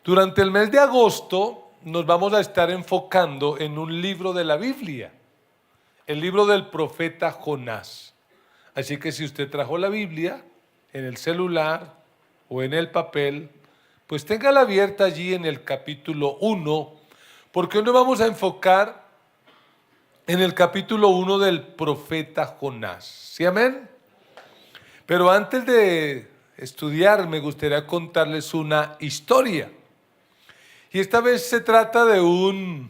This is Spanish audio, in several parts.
Durante el mes de agosto nos vamos a estar enfocando en un libro de la Biblia, el libro del profeta Jonás. Así que si usted trajo la Biblia en el celular o en el papel, pues téngala abierta allí en el capítulo 1, porque hoy nos vamos a enfocar en el capítulo 1 del profeta Jonás. ¿Sí, amén? Pero antes de estudiar, me gustaría contarles una historia. Y esta vez se trata de un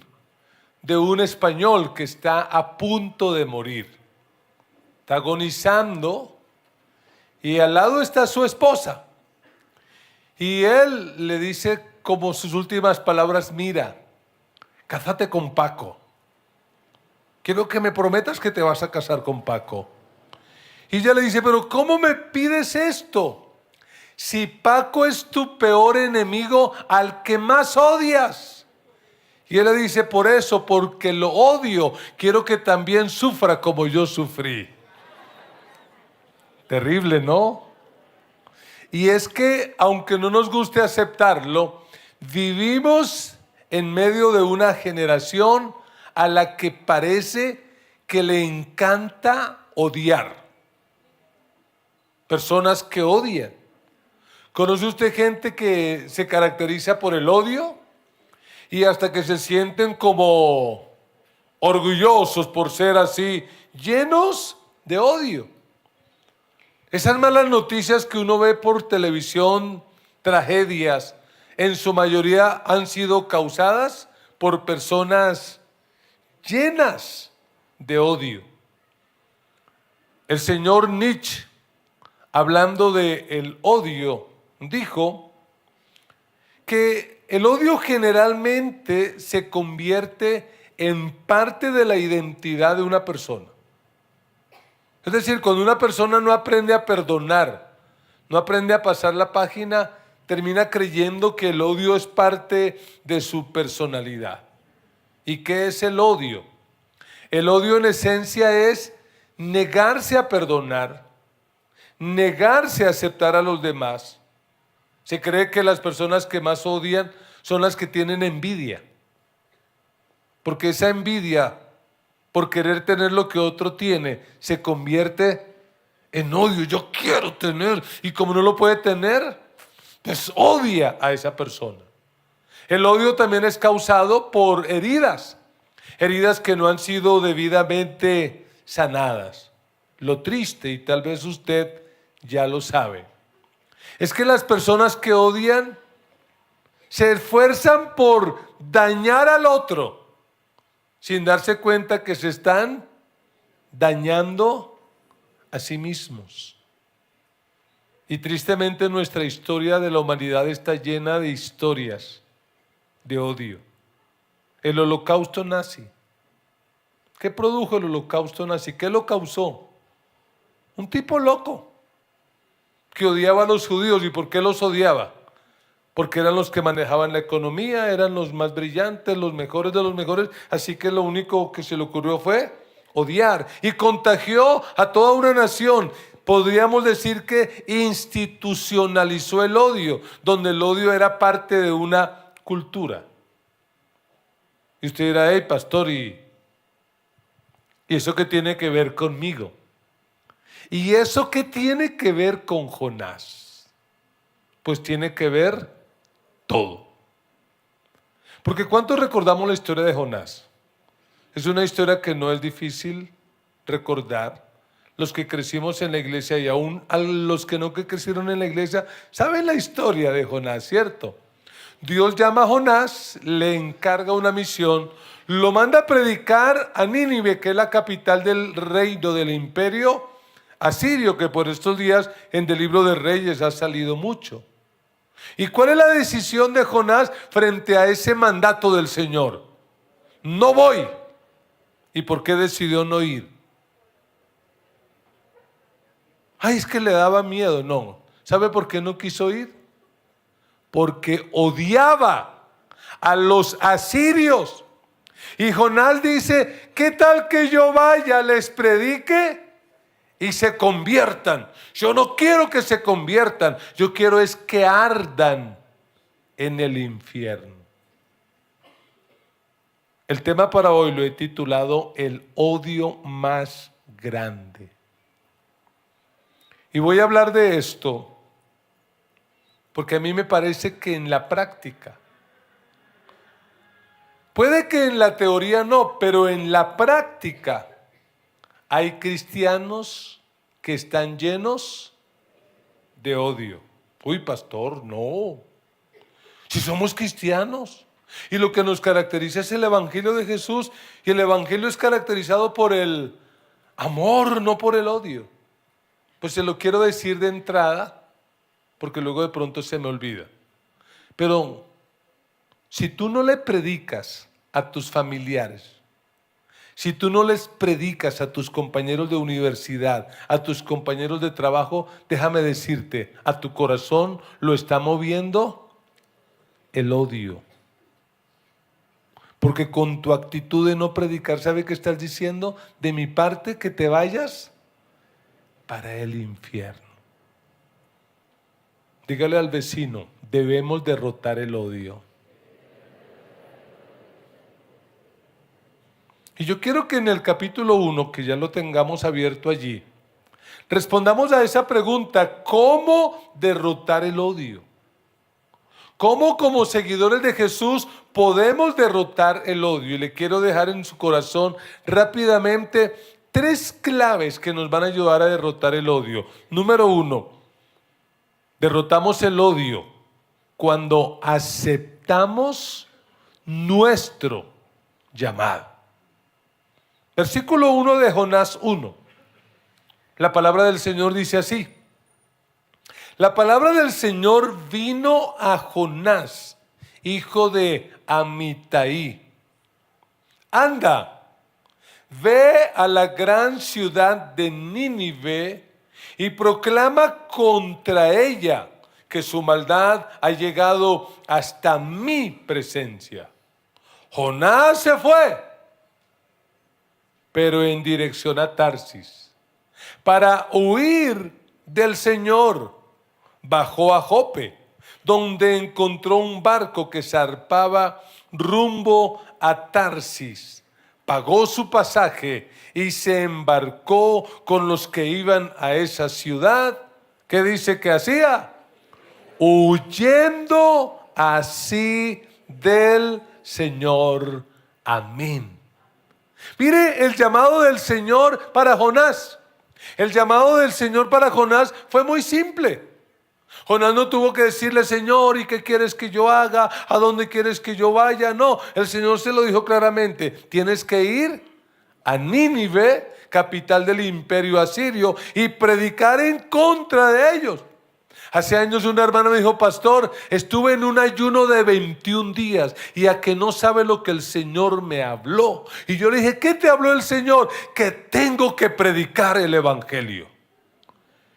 español que está a punto de morir. Está agonizando y al lado está su esposa. Y él le dice como sus últimas palabras: mira, cásate con Paco. Quiero que me prometas que te vas a casar con Paco. Y ella le dice: pero ¿cómo me pides esto? Si Paco es tu peor enemigo, al que más odias. Y él le dice: por eso, porque lo odio, quiero que también sufra como yo sufrí. Terrible, ¿no? Y es que, aunque no nos guste aceptarlo, vivimos en medio de una generación a la que parece que le encanta odiar. Personas que odian. ¿Conoce usted gente que se caracteriza por el odio? Y hasta que se sienten como orgullosos por ser así, llenos de odio. Esas malas noticias que uno ve por televisión, tragedias, en su mayoría han sido causadas por personas llenas de odio. El señor Nietzsche, hablando del odio, dijo que el odio generalmente se convierte en parte de la identidad de una persona. Es decir, cuando una persona no aprende a perdonar, no aprende a pasar la página, termina creyendo que el odio es parte de su personalidad. ¿Y qué es el odio? El odio en esencia es negarse a perdonar, negarse a aceptar a los demás. Se cree que las personas que más odian son las que tienen envidia, porque esa envidia por querer tener lo que otro tiene se convierte en odio. Yo quiero tener, y como no lo puede tener, pues odia a esa persona. El odio también es causado por heridas que no han sido debidamente sanadas. Lo triste, y tal vez usted ya lo sabe, es que las personas que odian se esfuerzan por dañar al otro sin darse cuenta que se están dañando a sí mismos. Y tristemente nuestra historia de la humanidad está llena de historias de odio. El holocausto nazi. ¿Qué produjo el holocausto nazi? ¿Qué lo causó? Un tipo loco que odiaba a los judíos. ¿Y por qué los odiaba? Porque eran los que manejaban la economía, eran los más brillantes, los mejores de los mejores, así que lo único que se le ocurrió fue odiar, y contagió a toda una nación. Podríamos decir que institucionalizó el odio, donde el odio era parte de una cultura. Y usted dirá: hey, pastor, ¿y eso qué tiene que ver conmigo? ¿Y eso qué tiene que ver con Jonás? Pues tiene que ver todo. Porque ¿cuántos recordamos la historia de Jonás? Es una historia que no es difícil recordar. Los que crecimos en la iglesia, y aún a los que no crecieron en la iglesia, saben la historia de Jonás, ¿cierto? Dios llama a Jonás, le encarga una misión, lo manda a predicar a Nínive, que es la capital del reino del imperio asirio, que por estos días en el libro de Reyes ha salido mucho. ¿Y cuál es la decisión de Jonás frente a ese mandato del Señor? No voy. ¿Y por qué decidió no ir? Ay, es que le daba miedo. No. ¿Sabe por qué no quiso ir? Porque odiaba a los asirios. Y Jonás dice: ¿qué tal que yo vaya, les predique y se conviertan? Yo no quiero que se conviertan, yo quiero es que ardan en el infierno. El tema para hoy lo he titulado El odio más grande. Y voy a hablar de esto porque a mí me parece que en la práctica, puede que en la teoría no, pero en la práctica hay cristianos que están llenos de odio. Uy, pastor, no. Si somos cristianos y lo que nos caracteriza es el Evangelio de Jesús, y el Evangelio es caracterizado por el amor, no por el odio. Pues se lo quiero decir de entrada, porque luego de pronto se me olvida. Pero si tú no le predicas a tus familiares, si tú no les predicas a tus compañeros de universidad, a tus compañeros de trabajo, déjame decirte, a tu corazón lo está moviendo el odio. Porque con tu actitud de no predicar, ¿sabe qué estás diciendo? De mi parte, que te vayas para el infierno. Dígale al vecino, debemos derrotar el odio. Y yo quiero que en el capítulo 1, que ya lo tengamos abierto allí, respondamos a esa pregunta: ¿cómo derrotar el odio? ¿Cómo como seguidores de Jesús podemos derrotar el odio? Y le quiero dejar en su corazón rápidamente 3 claves que nos van a ayudar a derrotar el odio. Número 1, derrotamos el odio cuando aceptamos nuestro llamado. Versículo 1 de Jonás 1. La palabra del Señor dice así: la palabra del Señor vino a Jonás, hijo de Amitai. Anda, ve a la gran ciudad de Nínive y proclama contra ella que su maldad ha llegado hasta mi presencia. Jonás se fue, pero en dirección a Tarsis, para huir del Señor. Bajó a Jope, donde encontró un barco que zarpaba rumbo a Tarsis. Pagó su pasaje y se embarcó con los que iban a esa ciudad. ¿Qué dice que hacía? Huyendo así del Señor. Amén. Mire el llamado del Señor para Jonás. El llamado del Señor para Jonás fue muy simple. Jonás no tuvo que decirle: Señor, ¿y qué quieres que yo haga? ¿A dónde quieres que yo vaya? No, el Señor se lo dijo claramente: tienes que ir a Nínive, capital del imperio asirio, y predicar en contra de ellos. Hace años una hermana me dijo: pastor, estuve en un ayuno de 21 días y a que no sabe lo que el Señor me habló. Y yo le dije: ¿qué te habló el Señor? Que tengo que predicar el Evangelio.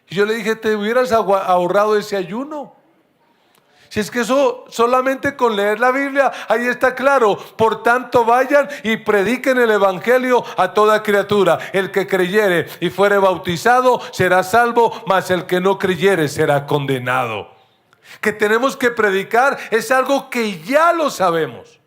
Y yo le dije: te hubieras ahorrado ese ayuno. Si es que eso solamente con leer la Biblia, ahí está claro. Por tanto, vayan y prediquen el Evangelio a toda criatura. El que creyere y fuere bautizado será salvo, mas el que no creyere será condenado. Que tenemos que predicar es algo que ya lo sabemos.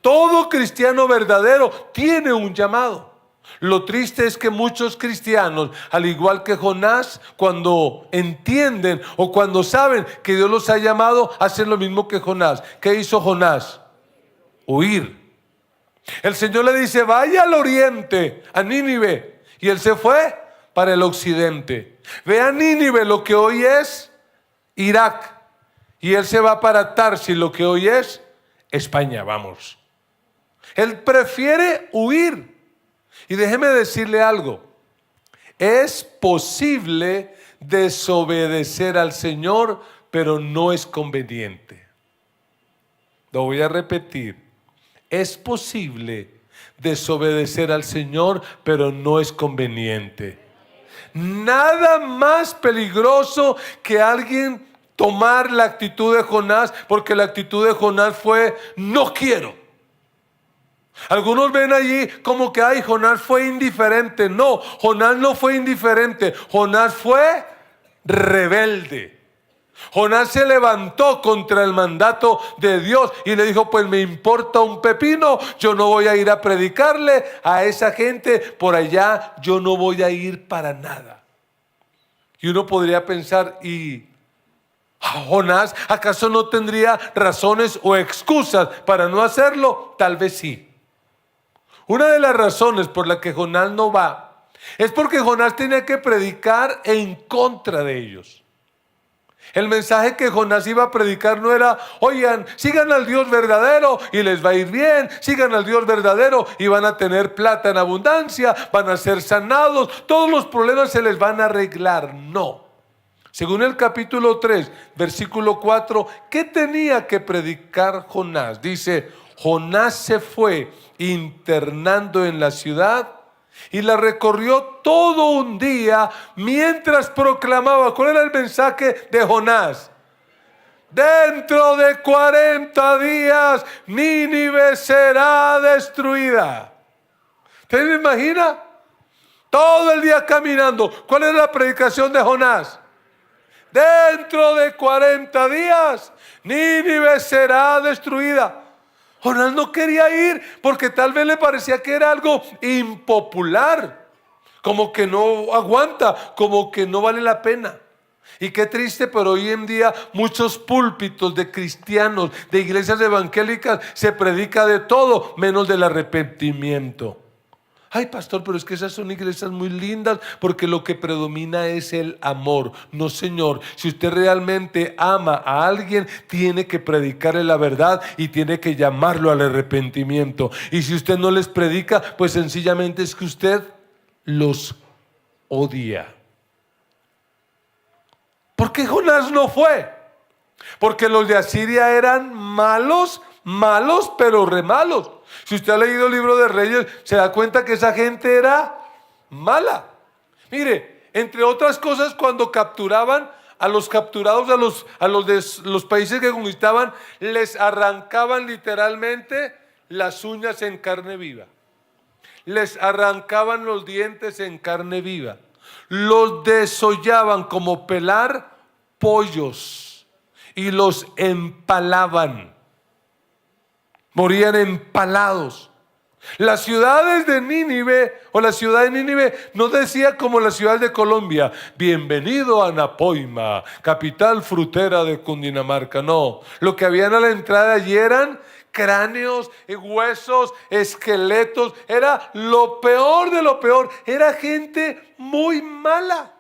Todo cristiano verdadero tiene un llamado. Lo triste es que muchos cristianos, al igual que Jonás, cuando entienden o cuando saben que Dios los ha llamado, hacen lo mismo que Jonás. ¿Qué hizo Jonás? Huir. El Señor le dice: vaya al oriente, a Nínive. Y él se fue para el occidente. Ve a Nínive, lo que hoy es Irak. Y él se va para Tarsis, lo que hoy es España. Vamos. Él prefiere huir. Y déjeme decirle algo: es posible desobedecer al Señor, pero no es conveniente. Lo voy a repetir: es posible desobedecer al Señor, pero no es conveniente. Nada más peligroso que alguien tomar la actitud de Jonás, porque la actitud de Jonás fue: no quiero. Algunos ven allí como que Jonás fue indiferente. No, Jonás no fue indiferente. Jonás fue rebelde. Jonás se levantó contra el mandato de Dios y le dijo: pues me importa un pepino, yo no voy a ir a predicarle a esa gente por allá, yo no voy a ir para nada. Y uno podría pensar: ¿y Jonás acaso no tendría razones o excusas para no hacerlo? Tal vez sí. Una de las razones por la que Jonás no va es porque Jonás tenía que predicar en contra de ellos. El mensaje que Jonás iba a predicar no era: oigan, sigan al Dios verdadero y les va a ir bien, sigan al Dios verdadero y van a tener plata en abundancia, van a ser sanados, todos los problemas se les van a arreglar. No. Según el capítulo 3, versículo 4, ¿qué tenía que predicar Jonás? Dice: Jonás se fue internando en la ciudad y la recorrió todo un día mientras proclamaba. ¿Cuál era el mensaje de Jonás? Dentro de 40 días Nínive será destruida. ¿Usted se imagina? Todo el día caminando. ¿Cuál era la predicación de Jonás? Dentro de 40 días Nínive será destruida. Jonás no quería ir porque tal vez le parecía que era algo impopular, como que no aguanta, como que no vale la pena. Y qué triste, pero hoy en día muchos púlpitos de cristianos, de iglesias evangélicas, se predica de todo menos del arrepentimiento. Ay, pastor, pero es que esas son iglesias muy lindas porque lo que predomina es el amor. No, señor. Si usted realmente ama a alguien, tiene que predicarle la verdad y tiene que llamarlo al arrepentimiento. Y si usted no les predica, pues sencillamente es que usted los odia. ¿Por qué Jonás no fue? Porque los de Asiria eran malos, pero re malos. Si usted ha leído el libro de Reyes, se da cuenta que esa gente era mala. Mire, entre otras cosas, cuando capturaban a los capturados, a los de los países que conquistaban, les arrancaban literalmente las uñas en carne viva. Les arrancaban los dientes en carne viva. Los desollaban como pelar pollos y los empalaban. Morían empalados. Las ciudades de Nínive, o la ciudad de Nínive, no decía como la ciudad de Colombia: bienvenido a Napoima, capital frutera de Cundinamarca. No, lo que habían a la entrada allí eran cráneos, huesos, esqueletos. Era lo peor de lo peor. Era gente muy mala.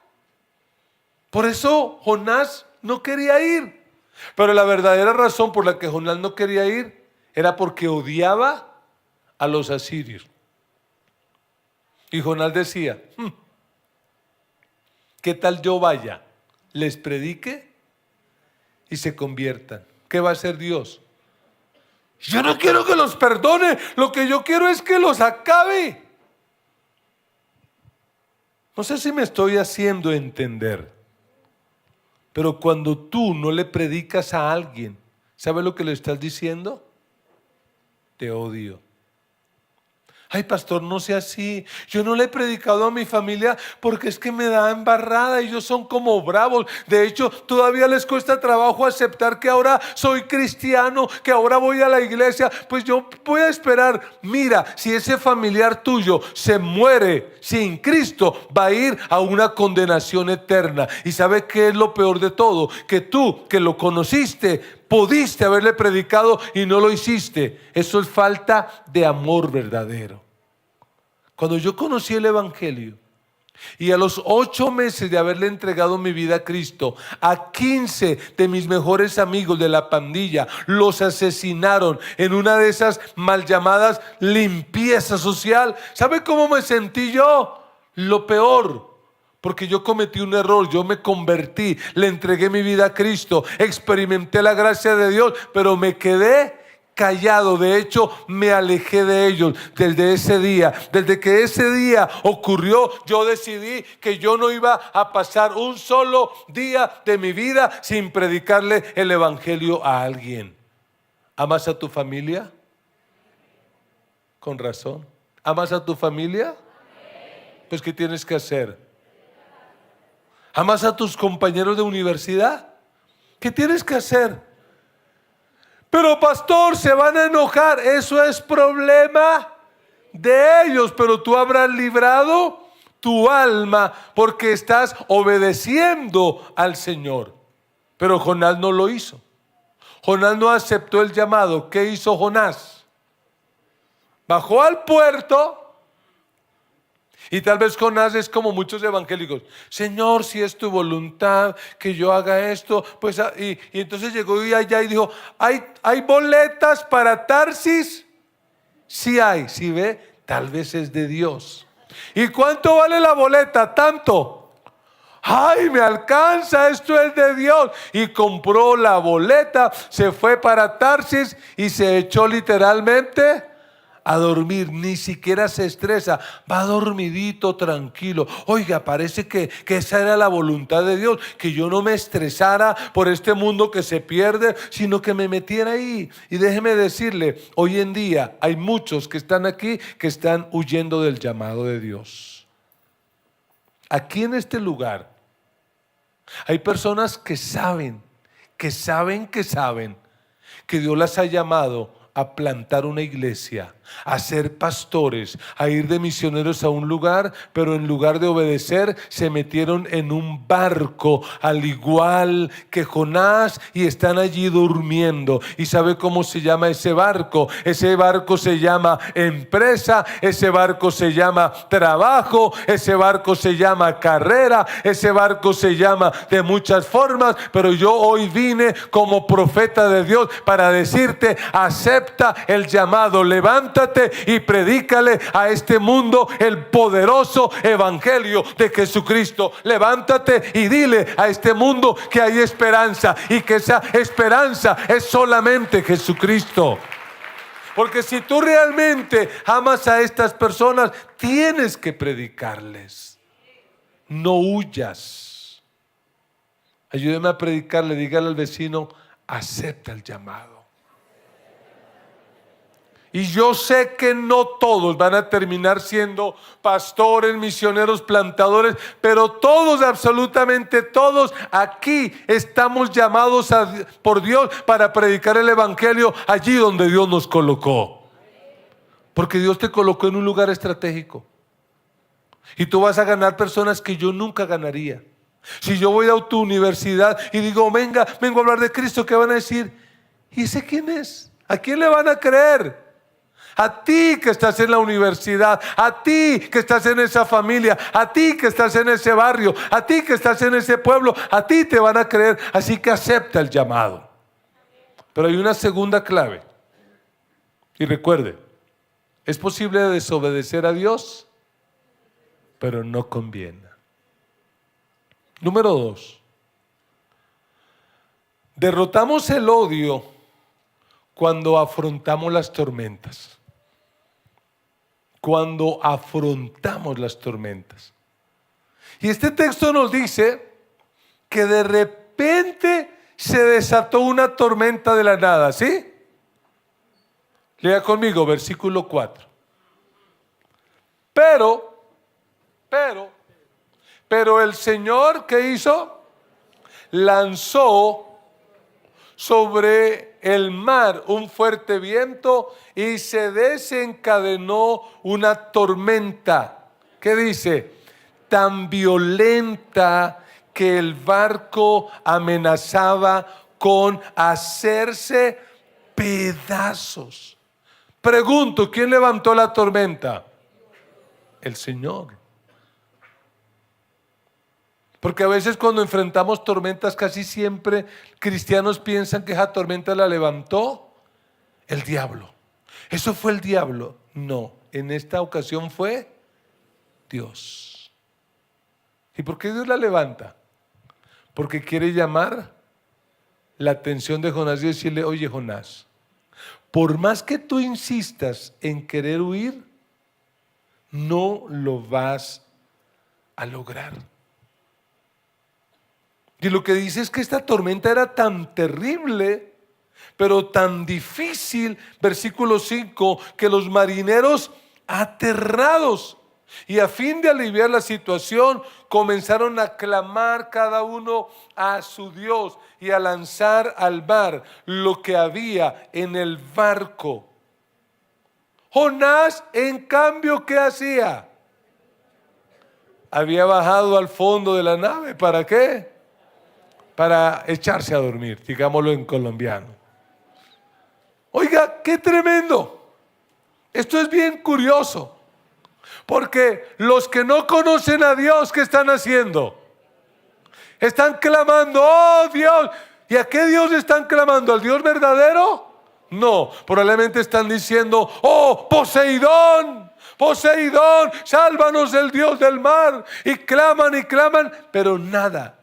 Por eso Jonás no quería ir. Pero la verdadera razón por la que Jonás no quería ir era porque odiaba a los asirios. Y Jonás decía: ¿qué tal yo vaya, les predique y se conviertan? ¿Qué va a hacer Dios? Yo no quiero que los perdone, lo que yo quiero es que los acabe. No sé si me estoy haciendo entender, pero cuando tú no le predicas a alguien, ¿sabes lo que le estás diciendo? Te odio. Ay, pastor, no sea así. Yo no le he predicado a mi familia porque es que me da embarrada. Ellos son como bravos. De hecho, todavía les cuesta trabajo aceptar que ahora soy cristiano, que ahora voy a la iglesia. Pues yo voy a esperar. Mira, si ese familiar tuyo se muere sin Cristo, va a ir a una condenación eterna. ¿Y sabe qué es lo peor de todo? Que tú, que lo conociste, pudiste haberle predicado y no lo hiciste. Eso es falta de amor verdadero. Cuando yo conocí el evangelio y a los 8 meses de haberle entregado mi vida a Cristo, a 15 de mis mejores amigos de la pandilla los asesinaron en una de esas mal llamadas limpieza social. ¿Sabe cómo me sentí yo? Lo peor. Porque yo cometí un error, yo me convertí, le entregué mi vida a Cristo, experimenté la gracia de Dios, pero me quedé callado. De hecho, me alejé de ellos desde ese día. Desde que ese día ocurrió, yo decidí que yo no iba a pasar un solo día de mi vida sin predicarle el evangelio a alguien. ¿Amas a tu familia? Con razón. ¿Amas a tu familia? Pues ¿qué tienes que hacer? ¿Amas a tus compañeros de universidad? ¿Qué tienes que hacer? Pero pastor, se van a enojar. Eso es problema de ellos, pero tú habrás librado tu alma porque estás obedeciendo al Señor. Pero Jonás no lo hizo. Jonás no aceptó el llamado. ¿Qué hizo Jonás? Bajó al puerto. Y tal vez Jonás es como muchos evangélicos. Señor, si es tu voluntad que yo haga esto, pues y entonces llegó allá y dijo, ¿hay boletas para Tarsis? Sí hay, ¿sí ve? Tal vez es de Dios. ¿Y cuánto vale la boleta? Tanto. Ay, me alcanza, esto es de Dios. Y compró la boleta, se fue para Tarsis y se echó literalmente a dormir. Ni siquiera se estresa, va dormidito, tranquilo. Oiga, parece que esa era la voluntad de Dios, que yo no me estresara por este mundo que se pierde, sino que me metiera ahí. Y déjeme decirle, hoy en día hay muchos que están aquí que están huyendo del llamado de Dios. Aquí en este lugar hay personas que saben que Dios las ha llamado a plantar una iglesia, a ser pastores, a ir de misioneros a un lugar, pero en lugar de obedecer se metieron en un barco al igual que Jonás y están allí durmiendo. ¿Y sabe cómo se llama ese barco? Ese barco se llama empresa, ese barco se llama trabajo, ese barco se llama carrera, ese barco se llama de muchas formas, pero yo hoy vine como profeta de Dios para decirte, acepta el llamado, levántate y predícale a este mundo el poderoso evangelio de Jesucristo. Levántate y dile a este mundo que hay esperanza y que esa esperanza es solamente Jesucristo. Porque si tú realmente amas a estas personas, tienes que predicarles. No huyas. Ayúdeme a predicarle, dígale al vecino, acepta el llamado. Y yo sé que no todos van a terminar siendo pastores, misioneros, plantadores, pero todos, absolutamente todos, aquí estamos llamados por Dios para predicar el evangelio allí donde Dios nos colocó. Porque Dios te colocó en un lugar estratégico. Y tú vas a ganar personas que yo nunca ganaría. Si yo voy a tu universidad y digo, vengo a hablar de Cristo, ¿qué van a decir? ¿Y ese quién es? ¿A quién le van a creer? A ti que estás en la universidad, a ti que estás en esa familia, a ti que estás en ese barrio, a ti que estás en ese pueblo, a ti te van a creer. Así que acepta el llamado. Pero hay una segunda clave. Y recuerde, es posible desobedecer a Dios, pero no conviene. Número 2. Derrotamos el odio cuando afrontamos las tormentas. Cuando afrontamos las tormentas. Y este texto nos dice que de repente se desató una tormenta de la nada, ¿sí? Lea conmigo, versículo 4. Pero el Señor, ¿qué hizo? Lanzó sobre el mar un fuerte viento y se desencadenó una tormenta. ¿Qué dice? Tan violenta que el barco amenazaba con hacerse pedazos. Pregunto, ¿quién levantó la tormenta? El Señor. Porque a veces cuando enfrentamos tormentas, casi siempre cristianos piensan que esa tormenta la levantó el diablo. ¿Eso fue el diablo? No, en esta ocasión fue Dios. ¿Y por qué Dios la levanta? Porque quiere llamar la atención de Jonás y decirle, oye Jonás, por más que tú insistas en querer huir, no lo vas a lograr. Y lo que dice es que esta tormenta era tan terrible, pero tan difícil, versículo 5, que los marineros aterrados Y a fin de aliviar la situación, comenzaron a clamar cada uno a su Dios y a lanzar al mar lo que había en el barco. Jonás, en cambio, ¿qué hacía? Había bajado al fondo de la nave. ¿Para qué? Para echarse a dormir, digámoslo en colombiano. Oiga, qué tremendo. Esto es bien curioso. Porque los que no conocen a Dios, ¿qué están haciendo? Están clamando, oh Dios. ¿Y a qué Dios están clamando? ¿Al Dios verdadero? No, probablemente están diciendo, oh Poseidón, Poseidón, sálvanos del Dios del mar. Y claman, pero nada.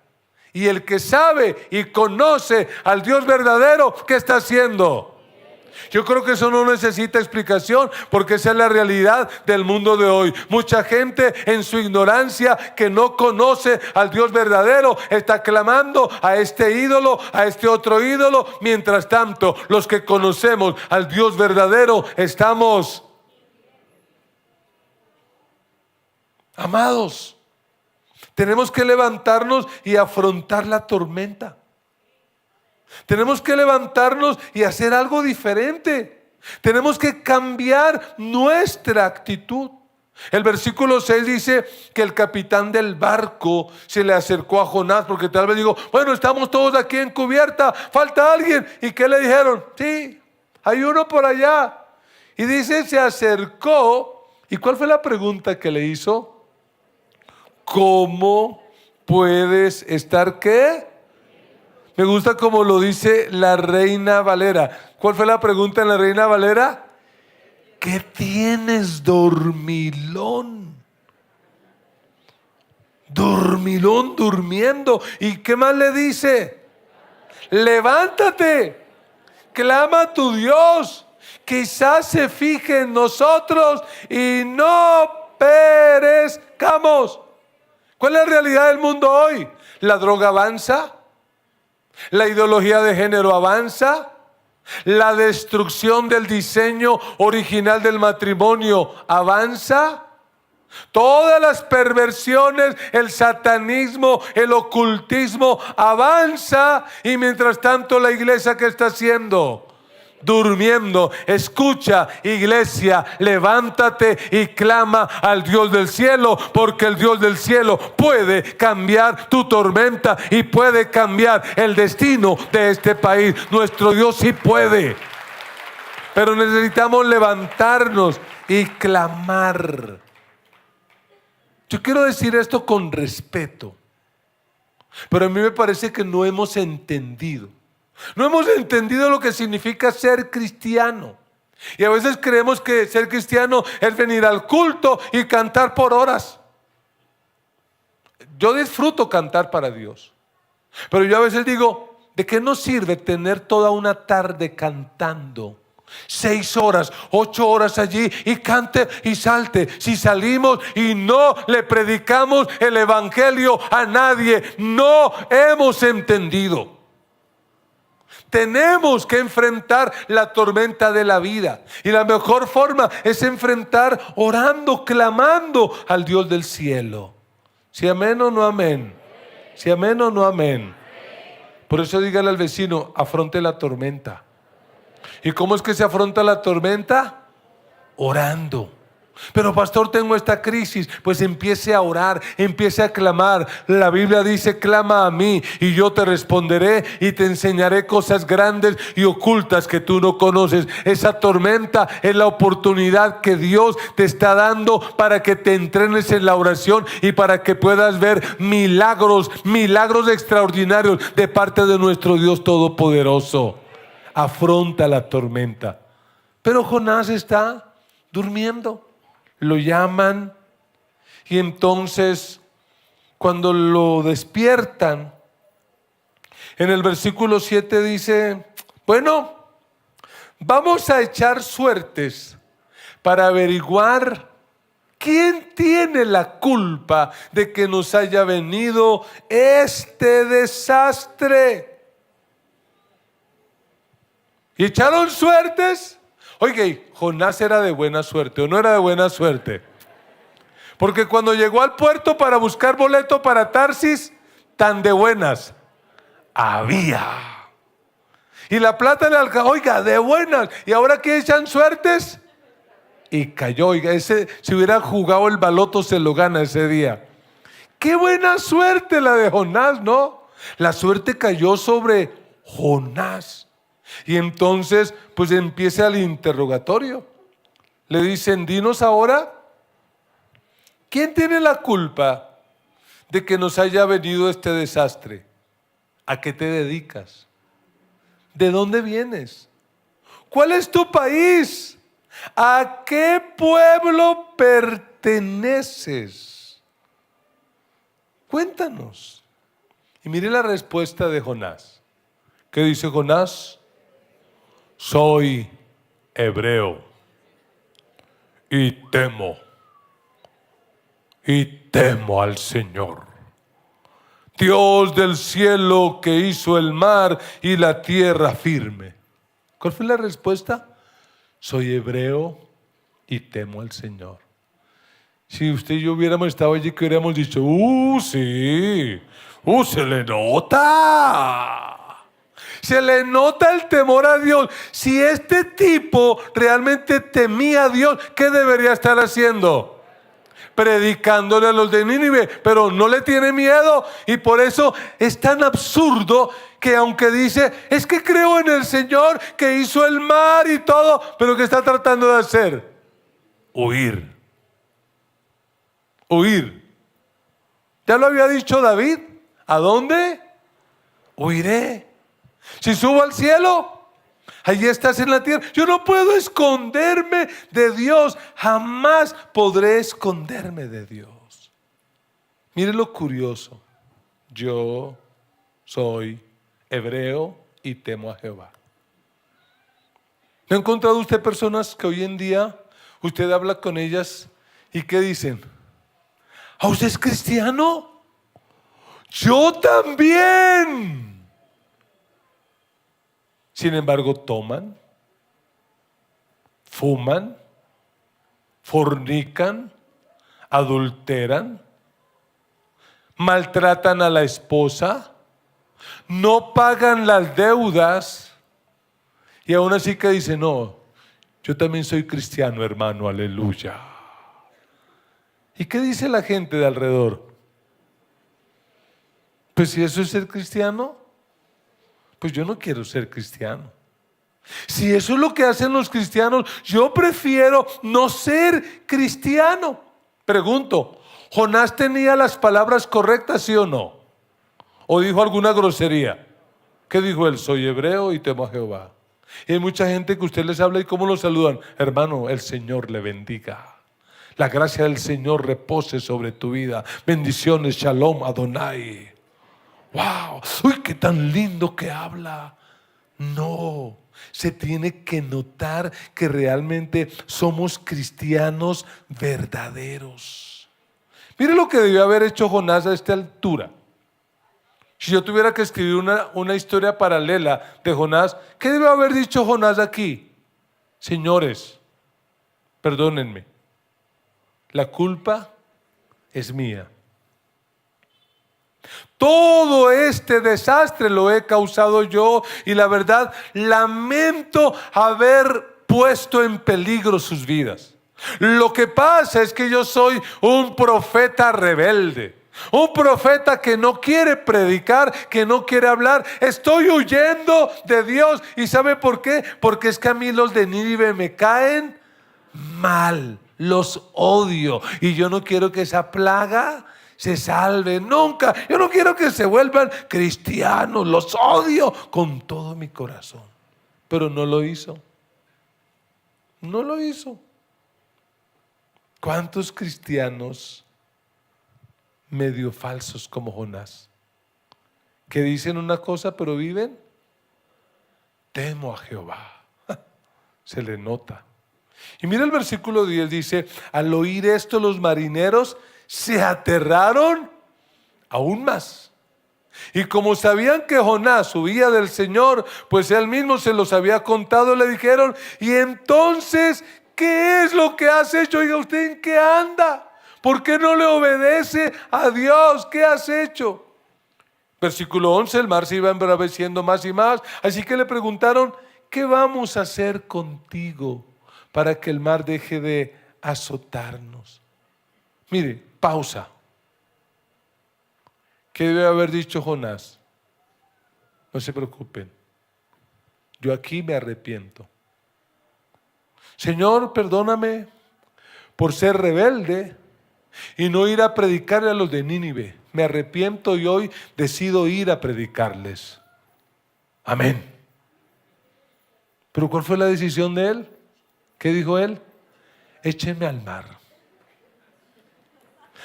Y el que sabe y conoce al Dios verdadero, ¿qué está haciendo? Yo creo que eso no necesita explicación, porque esa es la realidad del mundo de hoy. Mucha gente en su ignorancia, que no conoce al Dios verdadero, está clamando a este ídolo, a este otro ídolo. Mientras tanto, los que conocemos al Dios verdadero estamos amados. Tenemos que levantarnos y afrontar la tormenta. Tenemos que levantarnos y hacer algo diferente. Tenemos que cambiar nuestra actitud. El versículo 6 dice que el capitán del barco se le acercó a Jonás, porque tal vez digo, bueno, estamos todos aquí en cubierta, falta alguien. ¿Y qué le dijeron? Sí, hay uno por allá. Y dice, se acercó. ¿Y cuál fue la pregunta que le hizo? ¿Cómo puedes estar qué? Me gusta como lo dice la Reina Valera. ¿Cuál fue la pregunta en la Reina Valera? ¿Qué tienes, dormilón? Dormilón, durmiendo. ¿Y qué más le dice? Levántate, clama a tu Dios. Quizás se fije en nosotros y no perezcamos. ¿Cuál es la realidad del mundo hoy? La droga avanza. La ideología de género avanza. La destrucción del diseño original del matrimonio avanza. Todas las perversiones, el satanismo, el ocultismo avanza. Y mientras tanto, la iglesia, ¿qué está haciendo? Durmiendo. Escucha, iglesia, levántate y clama al Dios del cielo, porque el Dios del cielo puede cambiar tu tormenta y puede cambiar el destino de este país. Nuestro Dios sí puede, pero necesitamos levantarnos y clamar. Yo quiero decir esto con respeto, pero a mí me parece que no hemos entendido. No hemos entendido lo que significa ser cristiano. Y a veces creemos que ser cristiano es venir al culto y cantar por horas. Yo disfruto cantar para Dios, pero yo a veces digo, ¿de qué nos sirve tener toda una tarde cantando? 6 horas, 8 horas allí y cante y salte. Si salimos y no le predicamos el evangelio a nadie, no hemos entendido. Tenemos que enfrentar la tormenta de la vida. Y la mejor forma es enfrentar orando, clamando al Dios del cielo. ¿Sí amén o no amén? ¿Sí amén o no amén? Por eso dígale al vecino, afronte la tormenta. ¿Y cómo es que se afronta la tormenta? Orando. Pero pastor, tengo esta crisis. Pues empiece a orar, empiece a clamar. La Biblia dice, clama a mí y yo te responderé y te enseñaré cosas grandes y ocultas que tú no conoces. Esa tormenta es la oportunidad que Dios te está dando para que te entrenes en la oración y para que puedas ver milagros extraordinarios de parte de nuestro Dios Todopoderoso. Afronta la tormenta. Pero Jonás está durmiendo. Lo llaman y entonces cuando lo despiertan, en el versículo 7 dice, bueno, vamos a echar suertes para averiguar quién tiene la culpa de que nos haya venido este desastre. Y echaron suertes. Oiga, Jonás era de buena suerte, ¿o no era de buena suerte? Porque cuando llegó al puerto para buscar boleto para Tarsis, tan de buenas había. Y la plata le alcanzó, oiga, de buenas. Y ahora que echan suertes, y cayó. Oiga, si hubiera jugado el baloto se lo gana ese día. Qué buena suerte la de Jonás, ¿no? La suerte cayó sobre Jonás. Y entonces, pues empieza el interrogatorio. Le dicen, dinos ahora, ¿quién tiene la culpa de que nos haya venido este desastre? ¿A qué te dedicas? ¿De dónde vienes? ¿Cuál es tu país? ¿A qué pueblo perteneces? Cuéntanos. Y mire la respuesta de Jonás. ¿Qué dice Jonás? Soy hebreo y temo al Señor, Dios del cielo, que hizo el mar y la tierra firme. ¿Cuál fue la respuesta? Soy hebreo y temo al Señor. Si usted y yo hubiéramos estado allí, que hubiéramos dicho, sí, se le nota. Se le nota el temor a Dios. Si este tipo realmente temía a Dios, ¿qué debería estar haciendo? Predicándole a los de Nínive, pero no le tiene miedo. Y por eso es tan absurdo que aunque dice, es que creo en el Señor que hizo el mar y todo, pero ¿qué está tratando de hacer? Huir. Ya lo había dicho David. ¿A dónde? Huiré. Si subo al cielo, allí estás en la tierra. Yo no puedo esconderme de Dios. Jamás podré esconderme de Dios. Mire lo curioso. Yo soy hebreo y temo a Jehová. ¿No ha encontrado usted personas que hoy en día usted habla con ellas y qué dicen? ¿Ah, usted es cristiano? Yo también. Sin embargo, toman, fuman, fornican, adulteran, maltratan a la esposa, no pagan las deudas y aún así que dicen, no, yo también soy cristiano, hermano, aleluya. ¿Y qué dice la gente de alrededor? Pues si eso es ser cristiano, pues yo no quiero ser cristiano. Si eso es lo que hacen los cristianos, yo prefiero no ser cristiano. Pregunto, ¿Jonás tenía las palabras correctas, sí o no? ¿O dijo alguna grosería? ¿Qué dijo él? Soy hebreo y temo a Jehová. Y hay mucha gente que usted les habla y ¿cómo lo saludan? Hermano, el Señor le bendiga. La gracia del Señor repose sobre tu vida. Bendiciones, shalom, Adonai. ¡Wow! ¡Uy, qué tan lindo que habla! No, se tiene que notar que realmente somos cristianos verdaderos. Mire lo que debió haber hecho Jonás a esta altura. Si yo tuviera que escribir una historia paralela de Jonás, ¿qué debió haber dicho Jonás aquí? Señores, perdónenme, la culpa es mía. Todo este desastre lo he causado yo y la verdad lamento haber puesto en peligro sus vidas. Lo que pasa es que yo soy un profeta rebelde, un profeta que no quiere predicar, que no quiere hablar. Estoy huyendo de Dios. ¿Y sabe por qué? Porque es que a mí los de Nínive me caen mal, los odio y yo no quiero que esa plaga se salven nunca. Yo no quiero que se vuelvan cristianos. Los odio con todo mi corazón. Pero no lo hizo. No lo hizo. ¿Cuántos cristianos medio falsos como Jonás? Que dicen una cosa pero viven. Temo a Jehová. Se le nota. Y mira el versículo 10, dice, al oír esto los marineros se aterraron aún más. Y como sabían que Jonás huía del Señor, pues él mismo se los había contado, le dijeron, y entonces, ¿qué es lo que has hecho? Oiga, ¿usted en qué anda? ¿Por qué no le obedece a Dios? ¿Qué has hecho? Versículo 11, el mar se iba embraveciendo más y más, así que le preguntaron, ¿qué vamos a hacer contigo para que el mar deje de azotarnos? Mire, pausa. ¿Qué debe haber dicho Jonás? No se preocupen, yo aquí me arrepiento. Señor, perdóname por ser rebelde y no ir a predicarle a los de Nínive. Me arrepiento y hoy decido ir a predicarles. Amén. ¿Pero cuál fue la decisión de él? ¿Qué dijo él? Échenme al mar.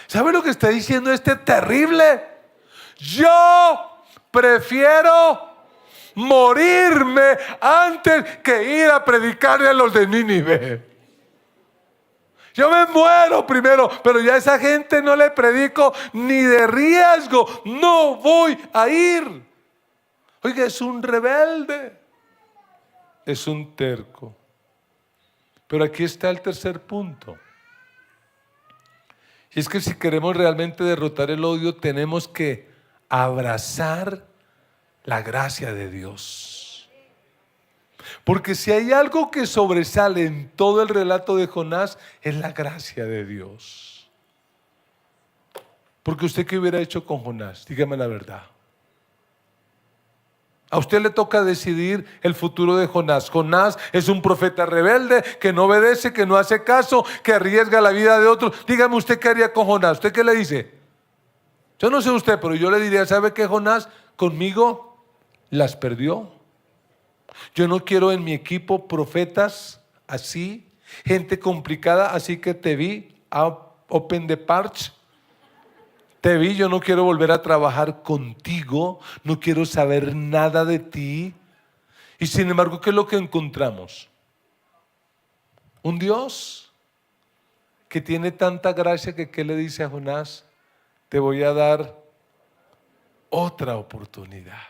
¿Sabe lo que está diciendo este terrible? Yo prefiero morirme antes que ir a predicarle a los de Nínive. Yo me muero primero, pero ya a esa gente no le predico ni de riesgo. No voy a ir. Oiga, es un rebelde. Es un terco. Pero aquí está el tercer punto. Y es que si queremos realmente derrotar el odio, tenemos que abrazar la gracia de Dios. Porque si hay algo que sobresale en todo el relato de Jonás, es la gracia de Dios. Porque usted, ¿qué hubiera hecho con Jonás? Dígame la verdad. A usted le toca decidir el futuro de Jonás. Jonás es un profeta rebelde que no obedece, que no hace caso, que arriesga la vida de otros. Dígame usted qué haría con Jonás. ¿Usted qué le dice? Yo no sé usted, pero yo le diría, ¿sabe qué, Jonás? Conmigo las perdió. Yo no quiero en mi equipo profetas así, gente complicada, así que te vi, open the parch. Te vi, yo no quiero volver a trabajar contigo, no quiero saber nada de ti. Y sin embargo, ¿qué es lo que encontramos? Un Dios que tiene tanta gracia que ¿qué le dice a Jonás? Te voy a dar otra oportunidad.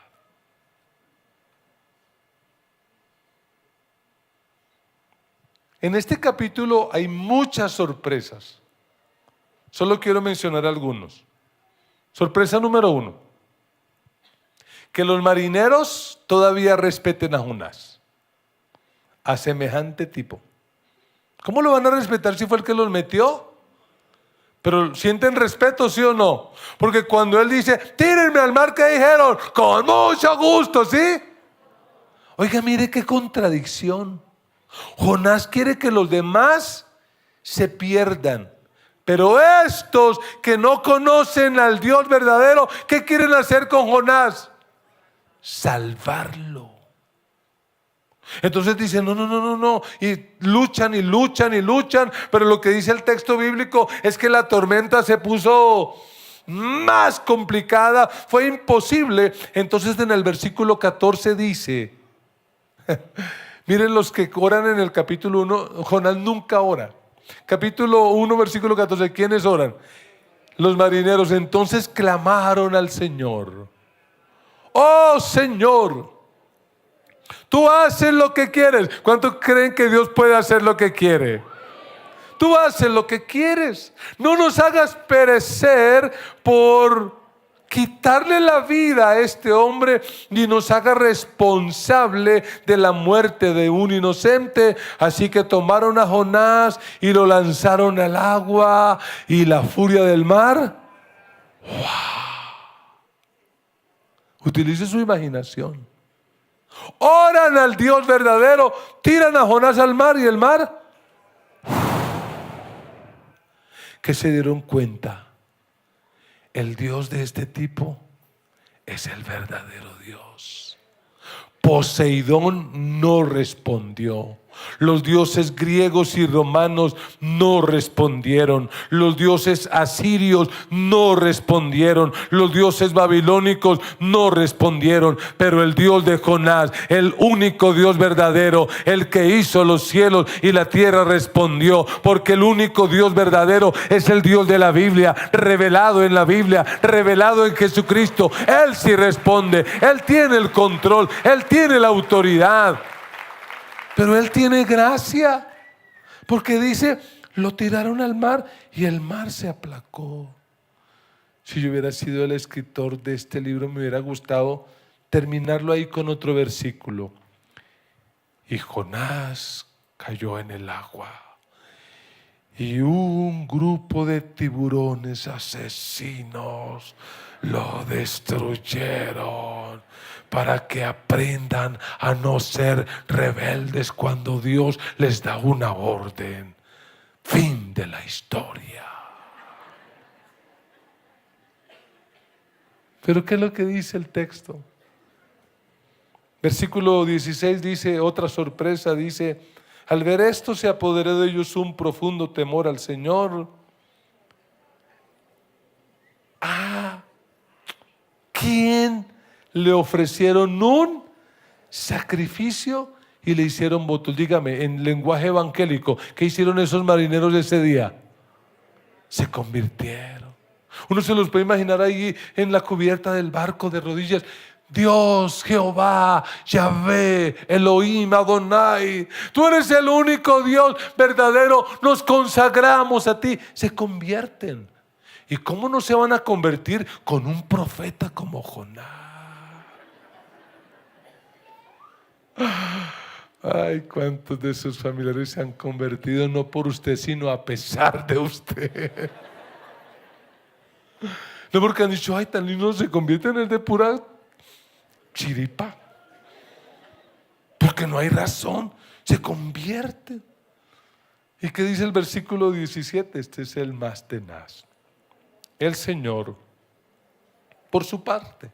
En este capítulo hay muchas sorpresas. Solo quiero mencionar algunos. Sorpresa número 1. Que los marineros todavía respeten a Jonás. A semejante tipo. ¿Cómo lo van a respetar si fue el que los metió? Pero ¿sienten respeto, sí o no? Porque cuando él dice, tírenme al mar, ¿qué dijeron? Con mucho gusto, ¿sí? Oiga, mire qué contradicción. Jonás quiere que los demás se pierdan, pero estos que no conocen al Dios verdadero, ¿qué quieren hacer con Jonás? Salvarlo. Entonces dicen, no, y luchan, pero lo que dice el texto bíblico es que la tormenta se puso más complicada, fue imposible. Entonces en el versículo 14 dice, miren los que oran en el capítulo 1, Jonás nunca ora. Capítulo 1, versículo 14, ¿quiénes oran? Los marineros. Entonces clamaron al Señor. Oh Señor, tú haces lo que quieres. ¿Cuántos creen que Dios puede hacer lo que quiere? Tú haces lo que quieres. No nos hagas perecer por quitarle la vida a este hombre y nos haga responsable de la muerte de un inocente. Así que tomaron a Jonás y lo lanzaron al agua y la furia del mar. ¡Wow! Utilice su imaginación. Oran al Dios verdadero, tiran a Jonás al mar y el mar. Que se dieron cuenta. El Dios de este tipo es el verdadero Dios. Poseidón no respondió. Los dioses griegos y romanos no respondieron. Los dioses asirios no respondieron. Los dioses babilónicos no respondieron. Pero el Dios de Jonás, el único Dios verdadero, el que hizo los cielos y la tierra, respondió. Porque el único Dios verdadero es el Dios de la Biblia, revelado en la Biblia, revelado en Jesucristo. Él sí responde. Él tiene el control. Él tiene la autoridad. Pero Él tiene gracia, porque dice, Lo tiraron al mar y el mar se aplacó. Si yo hubiera sido el escritor de este libro, me hubiera gustado terminarlo ahí con otro versículo. Y Jonás cayó en el agua. Y un grupo de tiburones asesinos lo destruyeron para que aprendan a no ser rebeldes cuando Dios les da una orden. Fin de la historia. Pero ¿qué es lo que dice el texto? Versículo 16 dice, otra sorpresa, dice: al ver esto se apoderó de ellos un profundo temor al Señor. ¿A quién le ofrecieron un sacrificio y le hicieron votos? Dígame, en lenguaje evangélico, ¿qué hicieron esos marineros ese día? Se convirtieron. Uno se los puede imaginar ahí en la cubierta del barco de rodillas. Dios, Jehová, Yahvé, Elohim, Adonai, tú eres el único Dios verdadero, nos consagramos a ti. Se convierten. ¿Y cómo no se van a convertir con un profeta como Jonás? Ay, cuántos de sus familiares se han convertido no por usted, sino a pesar de usted. No porque han dicho, ay, tan lindo, se convierte en el de pura chiripa. Porque no hay razón, se convierte. ¿Y qué dice el versículo 17? Este es el más tenaz. El Señor, por su parte.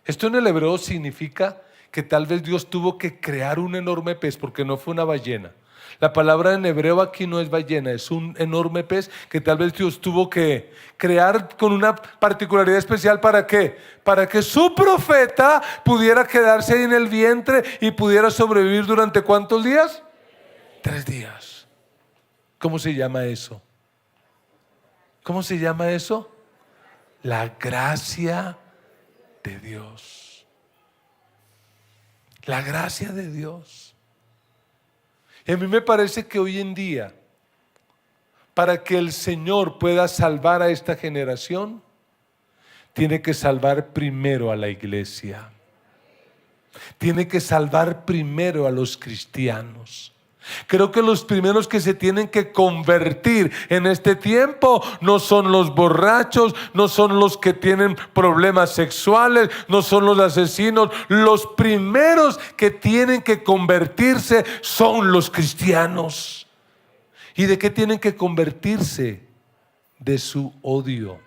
Esto en el hebreo significa que tal vez Dios tuvo que crear un enorme pez, porque no fue una ballena. La palabra en hebreo aquí no es ballena, es un enorme pez que tal vez Dios tuvo que crear con una particularidad especial. ¿Para qué? Para que su profeta pudiera quedarse ahí en el vientre y pudiera sobrevivir durante ¿cuántos días? 3 días. ¿Cómo se llama eso? ¿Cómo se llama eso? La gracia de Dios. La gracia de Dios. Y a mí me parece que hoy en día, para que el Señor pueda salvar a esta generación, tiene que salvar primero a la iglesia. Tiene que salvar primero a los cristianos. Creo que los primeros que se tienen que convertir en este tiempo no son los borrachos, no son los que tienen problemas sexuales, no son los asesinos. Los primeros que tienen que convertirse son los cristianos. ¿Y de qué tienen que convertirse? De su odio.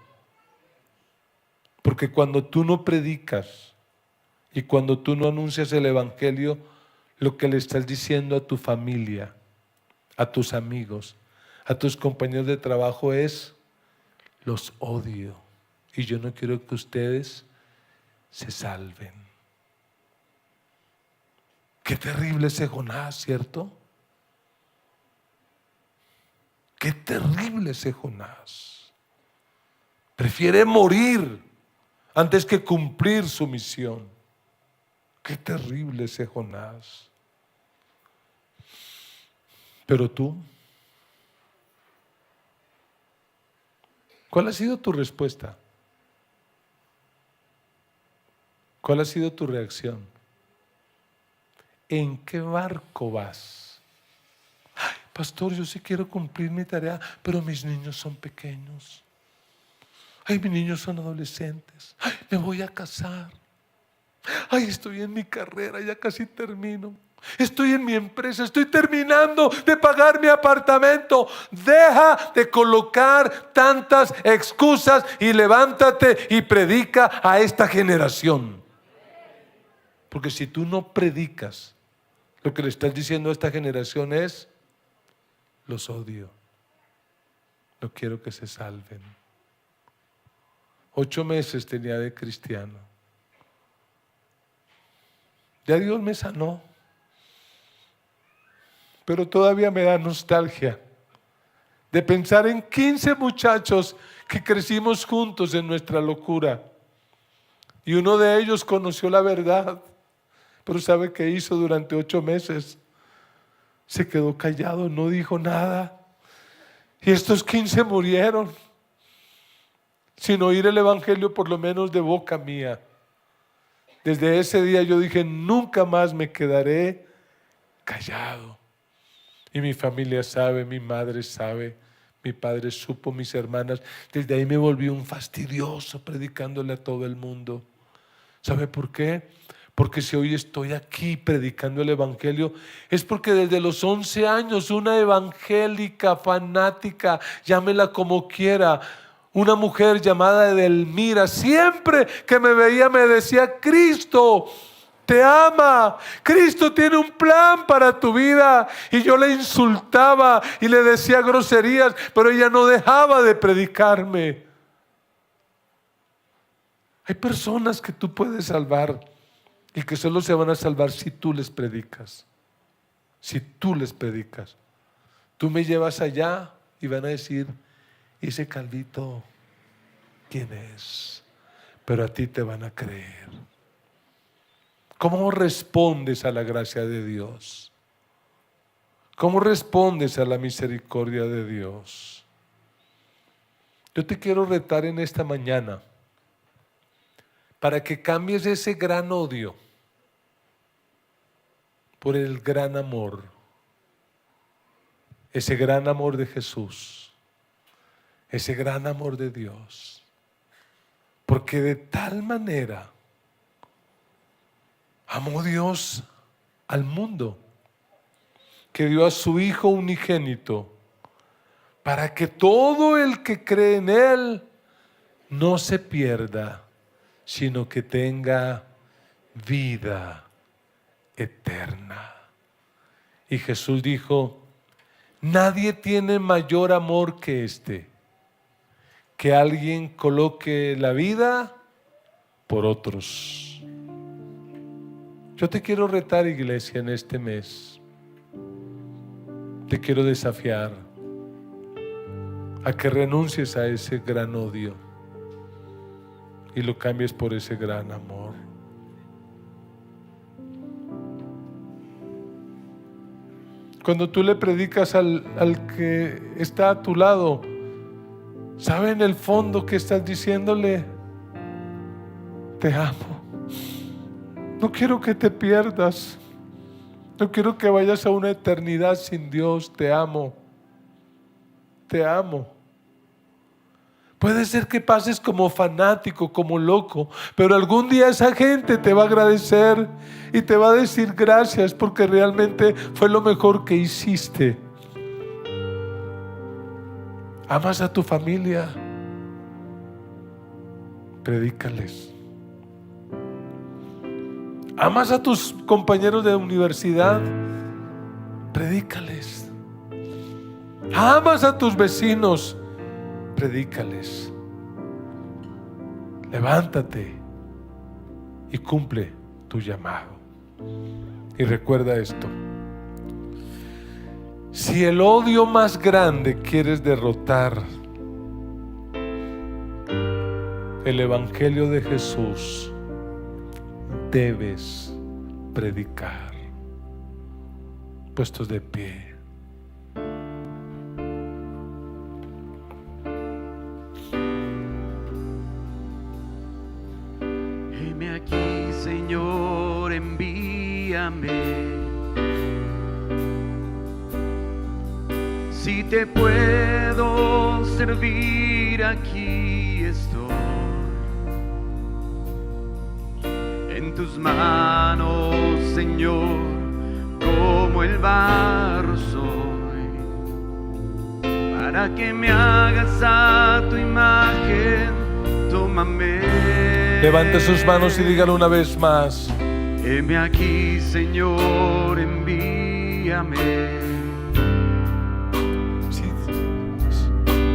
Porque cuando tú no predicas y cuando tú no anuncias el evangelio, lo que le estás diciendo a tu familia, a tus amigos, a tus compañeros de trabajo es: los odio y yo no quiero que ustedes se salven. Qué terrible ese Jonás, ¿cierto? Qué terrible ese Jonás. Prefiere morir antes que cumplir su misión. Qué terrible ese Jonás. Pero tú, ¿cuál ha sido tu respuesta? ¿Cuál ha sido tu reacción? ¿En qué barco vas? Ay, pastor, yo sí quiero cumplir mi tarea, pero mis niños son pequeños. Ay, mis niños son adolescentes. Ay, me voy a casar. Ay, estoy en mi carrera, ya casi termino. Estoy en mi empresa, estoy terminando de pagar mi apartamento. Deja de colocar tantas excusas y levántate y predica a esta generación. Porque si tú no predicas, lo que le estás diciendo a esta generación es: los odio, no quiero que se salven. 8 meses tenía de cristiano. Ya Dios me sanó, pero todavía me da nostalgia de pensar en 15 muchachos que crecimos juntos en nuestra locura. Y uno de ellos conoció la verdad, pero ¿sabe qué hizo durante 8 meses? Se quedó callado, no dijo nada. Y estos 15 murieron sin oír el evangelio, por lo menos de boca mía. Desde ese día yo dije, nunca más me quedaré callado. Y mi familia sabe, mi madre sabe, mi padre supo, mis hermanas. Desde ahí me volví un fastidioso predicándole a todo el mundo. ¿Sabe por qué? Porque si hoy estoy aquí predicando el evangelio, es porque desde los 11 años una evangélica fanática, llámela como quiera, una mujer llamada Edelmira, siempre que me veía me decía: Cristo te ama, Cristo tiene un plan para tu vida. Y yo le insultaba y le decía groserías, pero ella no dejaba de predicarme. Hay personas que tú puedes salvar y que solo se van a salvar si tú les predicas. Si tú les predicas. Tú me llevas allá y van a decir: ¿y ese calvito quién es? Pero a ti te van a creer. ¿Cómo respondes a la gracia de Dios? ¿Cómo respondes a la misericordia de Dios? Yo te quiero retar en esta mañana para que cambies ese gran odio por el gran amor, ese gran amor de Jesús, ese gran amor de Dios. Porque de tal manera amó Dios al mundo, que dio a su Hijo unigénito, para que todo el que cree en Él no se pierda, sino que tenga vida eterna. Y Jesús dijo: nadie tiene mayor amor que este, que alguien coloque la vida por otros. Yo te quiero retar, iglesia, en este mes. Te quiero desafiar a que renuncies a ese gran odio y lo cambies por ese gran amor. Cuando tú le predicas al que está a tu lado, ¿sabe en el fondo que estás diciéndole? Te amo. No quiero que te pierdas. No quiero que vayas a una eternidad sin Dios. Te amo. Te amo. Puede ser que pases como fanático, como loco, pero algún día esa gente te va a agradecer y te va a decir gracias, porque realmente fue lo mejor que hiciste. ¿Amas a tu familia? Predícales. ¿Amas a tus compañeros de universidad? Predícales. ¿Amas a tus vecinos? Predícales. Levántate y cumple tu llamado. Y recuerda esto: si el odio más grande quieres derrotar, el evangelio de Jesús debes predicar. Puestos de pie. Heme aquí, Señor, envíame. Si te puedo servir, aquí estoy. En tus manos, Señor, como el barro soy, para que me hagas a tu imagen. Tómame. Levante sus manos y dígalo una vez más. Heme aquí, Señor, envíame.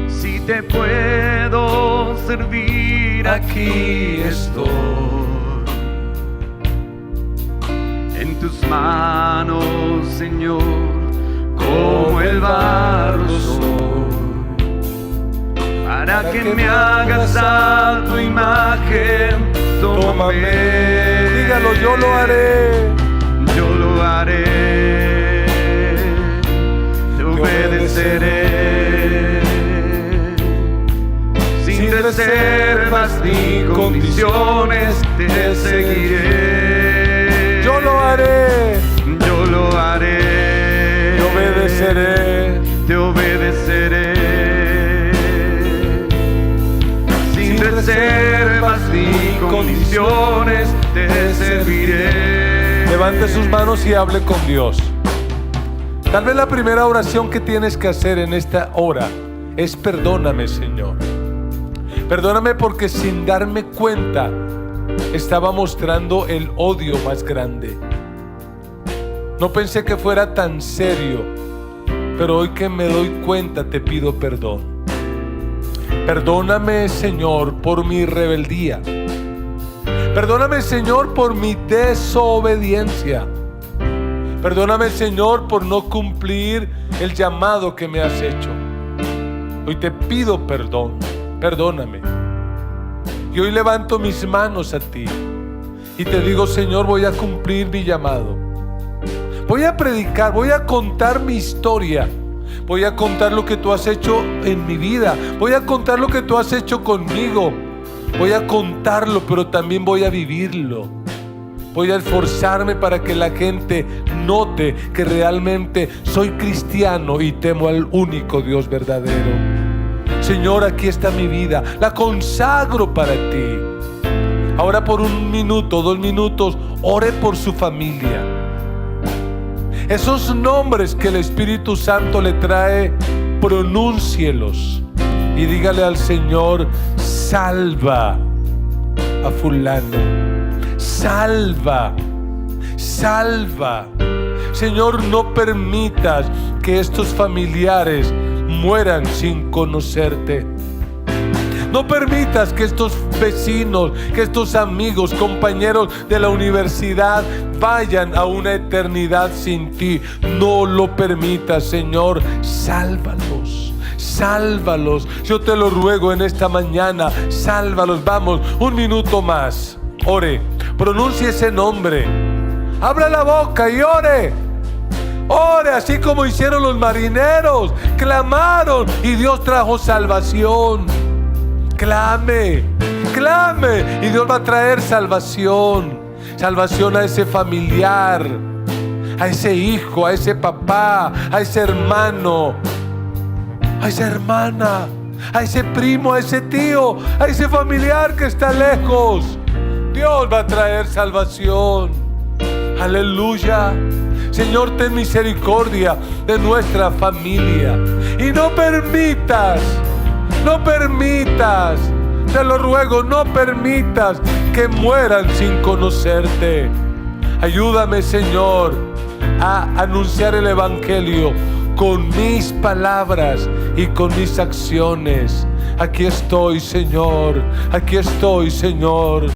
Si te puedo servir, aquí estoy. En tus manos, Señor, como el barro soy, para que me hagas a tu imagen. Tómame. Dígalo: yo lo haré. Yo lo haré. Te obedeceré. reservas ni condiciones te seguiré. Yo lo haré, Yo lo haré, te obedeceré. te obedeceré. Sin reservas ni condiciones te serviré. Levante sus manos y hable con Dios. Tal vez la primera oración que tienes que hacer en esta hora es: perdóname, Señor. Perdóname porque sin darme cuenta estaba mostrando el odio más grande. No pensé que fuera tan serio, pero hoy que me doy cuenta te pido perdón. Perdóname, Señor, por mi rebeldía. Perdóname, Señor, por mi desobediencia. Perdóname, Señor, por no cumplir el llamado que me has hecho. Hoy te pido perdón. Perdóname. Y hoy levanto mis manos a ti y te digo: Señor, voy a cumplir mi llamado. Voy a predicar, voy a contar mi historia. Voy a contar lo que tú has hecho en mi vida. Voy a contar lo que tú has hecho conmigo. Voy a contarlo, pero también voy a vivirlo. Voy a esforzarme para que la gente note que realmente soy cristiano y temo al único Dios verdadero. Señor, aquí está mi vida, la consagro para ti. Ahora por 1 minuto, 2 minutos, ore por su familia. Esos nombres que el Espíritu Santo le trae, pronúncielos y dígale al Señor: salva a fulano, salva, salva. Señor, no permitas que estos familiares mueran sin conocerte. No permitas que estos vecinos, que estos amigos, compañeros de la universidad vayan a una eternidad sin ti. No lo permitas, Señor. Sálvalos, sálvalos. Yo te lo ruego en esta mañana. Sálvalos. Vamos, 1 minuto más. Ore, pronuncie ese nombre. Abra la boca y ore. Ore así como hicieron los marineros. Clamaron y Dios trajo salvación. Clame, clame y Dios va a traer salvación. Salvación a ese familiar, a ese hijo, a ese papá, a ese hermano, a esa hermana, a ese primo, a ese tío, a ese familiar que está lejos. Dios va a traer salvación. Aleluya. Señor, ten misericordia de nuestra familia y no permitas, te lo ruego, no permitas que mueran sin conocerte. Ayúdame, Señor, a anunciar el Evangelio con mis palabras y con mis acciones. Aquí estoy, Señor. Aquí estoy, Señor.